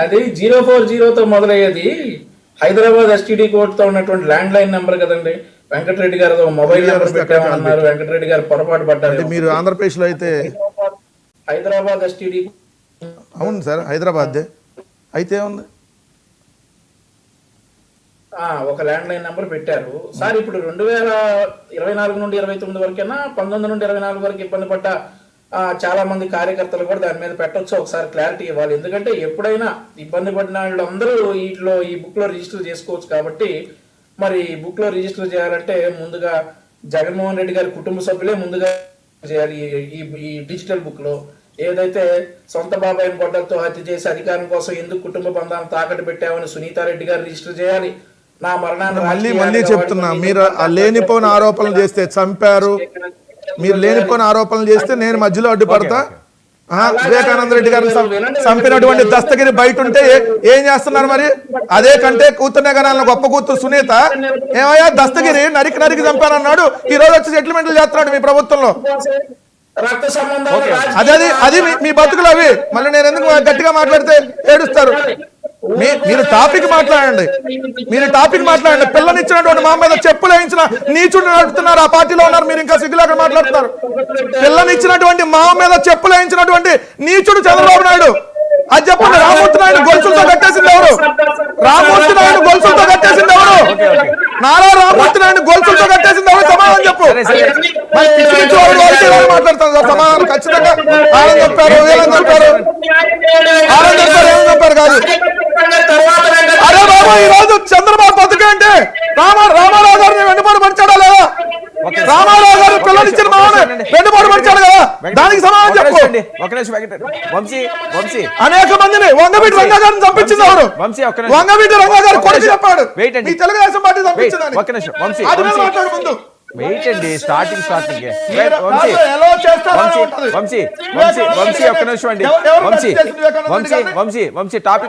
అది 040తో మొదలయ్యేది. హైదరాబాద్ ఎస్టీడీ కోడ్తో ఉన్నటువంటి ల్యాండ్ లైన్ నెంబర్ కదండి. వెంకటరెడ్డి గారు మొబైల్ నెంబర్ పెట్టామన్నారు. వెంకటరెడ్డి గారు పొరపాటు పడ్డారు. మీరు ఆంధ్రప్రదేశ్ లో అయితే హైదరాబాద్ ఎస్టీడీ. అవును సార్, హైదరాబాద్ అయితే ఉంది. ఒక ల్యాండ్ లైన్ నెంబర్ పెట్టారు సార్. ఇప్పుడు 2024 నుండి 29 వరకైనా 19 నుండి 24 వరకు ఇబ్బంది పడ్డ చాలా మంది కార్యకర్తలు కూడా దాని మీద పెట్టొచ్చు. ఒకసారి క్లారిటీ ఇవ్వాలి. ఎందుకంటే ఎప్పుడైనా ఇబ్బంది పడిన వాళ్ళందరూ ఈ బుక్ లో రిజిస్టర్ చేసుకోవచ్చు. కాబట్టి మరి బుక్ లో రిజిస్టర్ చేయాలంటే ముందుగా జగన్మోహన్ రెడ్డి గారి కుటుంబ సభ్యులే ముందుగా చేయాలి. ఈ డిజిటల్ బుక్ లో ఏదైతే సొంత బాబాయిని గొడ్డలతో హత్య చేసి అధికారం కోసం ఎందుకు కుటుంబ బంధాలను తాకట్టు పెట్టామని సునీతారెడ్డి గారు రిజిస్టర్ చేయాలి. నా మరణాన్ని మళ్ళీ చెప్తున్నా, మీరు లేనిపోయిన ఆరోపణలు చేస్తే చంపారు, మీరు లేనిపోయిన ఆరోపణలు చేస్తే నేను మధ్యలో అడ్డుపడతా. వివేకానంద రెడ్డి గారిని చంపినటువంటి దస్తగిరి బయట ఉంటే ఏం చేస్తున్నారు మరి? అదే కంటే కూతురునే కన్నా గొప్ప కూతురు సునీత ఏమయ్యా దస్తగిరి నరికి చంపానన్నాడు, ఈ రోజు వచ్చి సెటిల్మెంట్లు చేస్తున్నాడు మీ ప్రభుత్వంలో. అది మీ బతుకులు అవి. మళ్ళీ నేను ఎందుకు గట్టిగా మాట్లాడితే ఏడుస్తారు? మీరు టాపిక్ మాట్లాడండి, పిల్లనిచ్చినటువంటి మా మీద చెప్పులు వేయించిన నీచుడు నడుపుతున్నారు. ఆ పార్టీలో ఉన్నారు, మీరు ఇంకా సిగ్గులేక మాట్లాడుతున్నారు. పిల్లనిచ్చినటువంటి మా మీద చెప్పులు వేయించినటువంటి నీచుడు చంద్రబాబు నాయుడు. అది చెప్పండి. రామూర్తి నాయుడు గొలుసులతో కట్టేసింది ఎవరు? నారా రామూర్తి నాయుడు గొలుసులతో కట్టేసింది ఎవరు? సమాధానం చెప్పు. మాట్లాడుతాను సమాధానం ఖచ్చితంగా. ఆనంద్ చెప్పారు, వీళ్ళని చెప్పారు, ఏమని చెప్పారు కాదు. అరే బాబు, ఈ రోజు చంద్రబాబు బతుకంటే రామారావు గారిని వెంటబడి పడిచాడా లేదా? రామారావు గారు పిల్లనిచ్చిన మామని వెంటబడి పడిచాడు కదా, దానికి సమాధానం చెప్పు. అనేక మందిని వంగవీటి రంగా గారిని చంపించింది ఎవరు? వంగవీటి రంగా గారు కొడుకు చెప్పాడు. ఈ తెలుగుదేశం పార్టీ చంపించిందని. అది మాట్లాడు ముందు. వెయిట్ అండి, స్టార్టింగ్ టాపిక్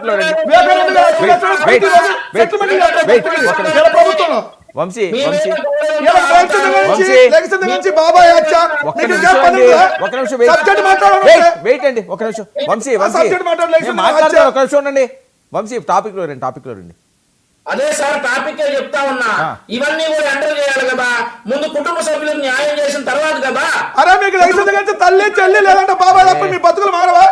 లో రండి. వంశీ టాపిక్ లో రండి. అదే సార్ టాపిక్ చెప్తా ఉన్నా. ఇవన్నీ కూడా ఎంటర్ చేయాలి కదా, ముందు కుటుంబ సభ్యులకు న్యాయం చేసిన తర్వాత కదా. అరే మీకు లైసెన్స్ తల్లి చెల్లి లేదంటే బాబాయ్ తప్ప మీ బతుకులు మారవా?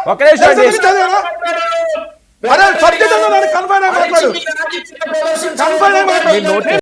అరే సబ్జెక్ట్ కన్ఫైన్ అయి మాట్లాడు.